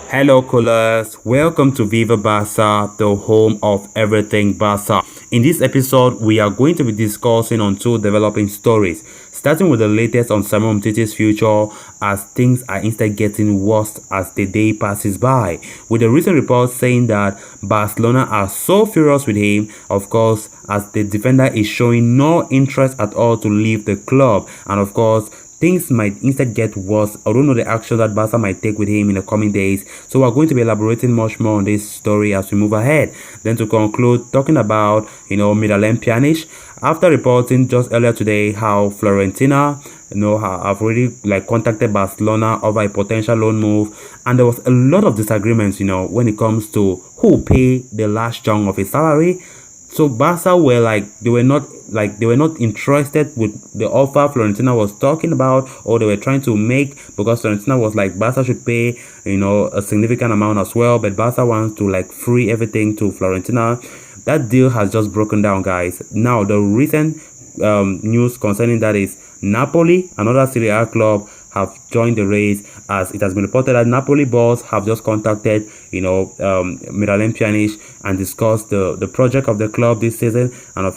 Hello, callers. Welcome to Viva Barca, the home of everything Barca. In this episode, we are going to be discussing on two developing stories, starting with the latest on Samuel Umtiti's future as things are instead getting worse as the day passes by. With the recent reports saying that Barcelona are so furious with him, of course, as the defender is showing no interest at all to leave the club, and of course, things might instead get worse. I don't know the action that Barca might take with him in the coming days. So we're going to be elaborating much more on this story as we move ahead. Then to conclude, talking about, Pjanic. After reporting just earlier today how Florentina, have already contacted Barcelona over a potential loan move, and there was a lot of disagreements, when it comes to who pay the last chunk of his salary. So Barca were they were not interested with the offer Florentina was talking about, or they were trying to make, because Florentina was like Barca should pay a significant amount as well, but Barca wants to free everything to Florentina. That deal has just broken down, guys. Now the recent news concerning that is Napoli, another Serie A club, have joined the race, as it has been reported that Napoli boss have just contacted Pjanic and discussed the project of the club this season, and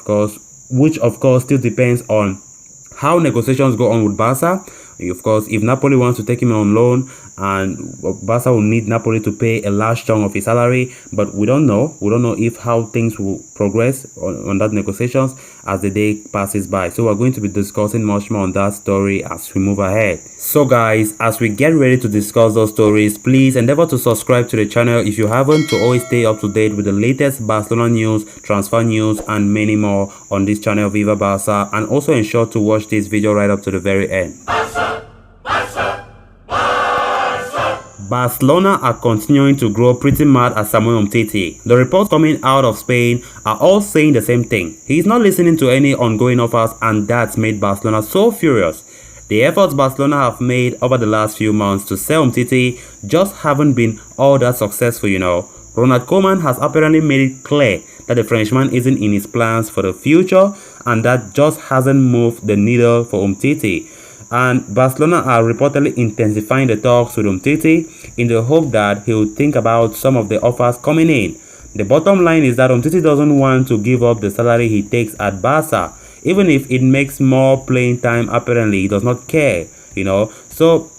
which of course still depends on how negotiations go on with Barca. Of course, if Napoli wants to take him on loan, and Barca will need Napoli to pay a large chunk of his salary, but we don't know. We don't know if how things will progress on that negotiations as the day passes by. So we're going to be discussing much more on that story as we move ahead. So guys, as we get ready to discuss those stories, please endeavor to subscribe to the channel if you haven't, to always stay up to date with the latest Barcelona news, transfer news, and many more on this channel Viva Barca, and also ensure to watch this video right up to the very end. Barcelona are continuing to grow pretty mad at Samuel Umtiti. The reports coming out of Spain are all saying the same thing. He's not listening to any ongoing offers, and that's made Barcelona so furious. The efforts Barcelona have made over the last few months to sell Umtiti just haven't been all that successful, Ronald Koeman has apparently made it clear that the Frenchman isn't in his plans for the future, and that just hasn't moved the needle for Umtiti. And Barcelona are reportedly intensifying the talks with Umtiti in the hope that he will think about some of the offers coming in. The bottom line is that Umtiti doesn't want to give up the salary he takes at Barca, even if it makes more playing time. Apparently, he does not care, So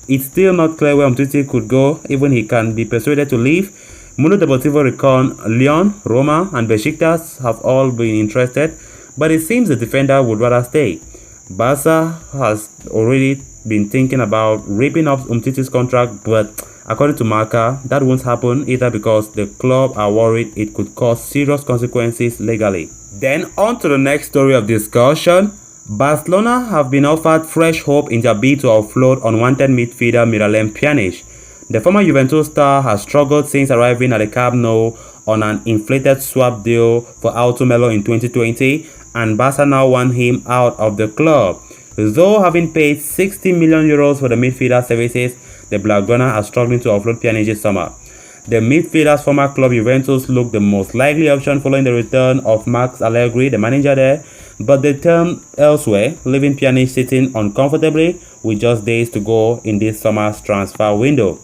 it's still not clear where Umtiti could go, even he can be persuaded to leave. Mundo Deportivo reckon Lyon, Roma, and Besiktas have all been interested, but it seems the defender would rather stay. Barca has already been thinking about ripping up Umtiti's contract, but according to Marca, that won't happen either, because the club are worried it could cause serious consequences legally. Then on to the next story of discussion. Barcelona have been offered fresh hope in their bid to offload unwanted midfielder Pjanic. The former Juventus star has struggled since arriving at the Camp Nou on an inflated swap deal for Alto Melo in 2020, and Barca now want him out of the club. Though having paid 60 million euros for the midfielder services, the Blaugrana are struggling to offload Pjanic this summer. The midfielder's former club Juventus looked the most likely option following the return of Max Allegri, the manager there, but they turned elsewhere, leaving Pjanic sitting uncomfortably with just days to go in this summer's transfer window.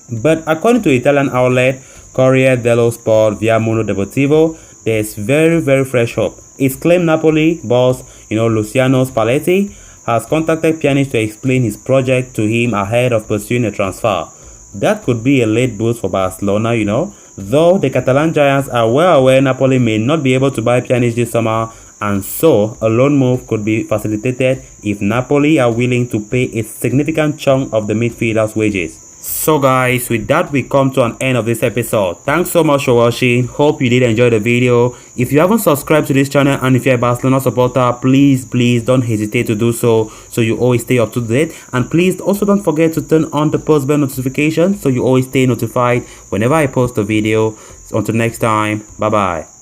But according to Italian outlet Corriere dello Sport via Mundo Deportivo, there's very, very fresh hope. It's claimed Napoli boss, Luciano Spalletti, has contacted Pjanic to explain his project to him ahead of pursuing a transfer. That could be a late boost for Barcelona, though the Catalan giants are well aware Napoli may not be able to buy Pjanic this summer, and so a loan move could be facilitated if Napoli are willing to pay a significant chunk of the midfielder's wages. So guys, with that we come to an end of this episode. Thanks so much for watching. Hope you did enjoy the video. If you haven't subscribed to this channel, and if you're a Barcelona supporter, please don't hesitate to do so you always stay up to date. And please also don't forget to turn on the post bell notification so you always stay notified whenever I post a video. Until next time, bye bye.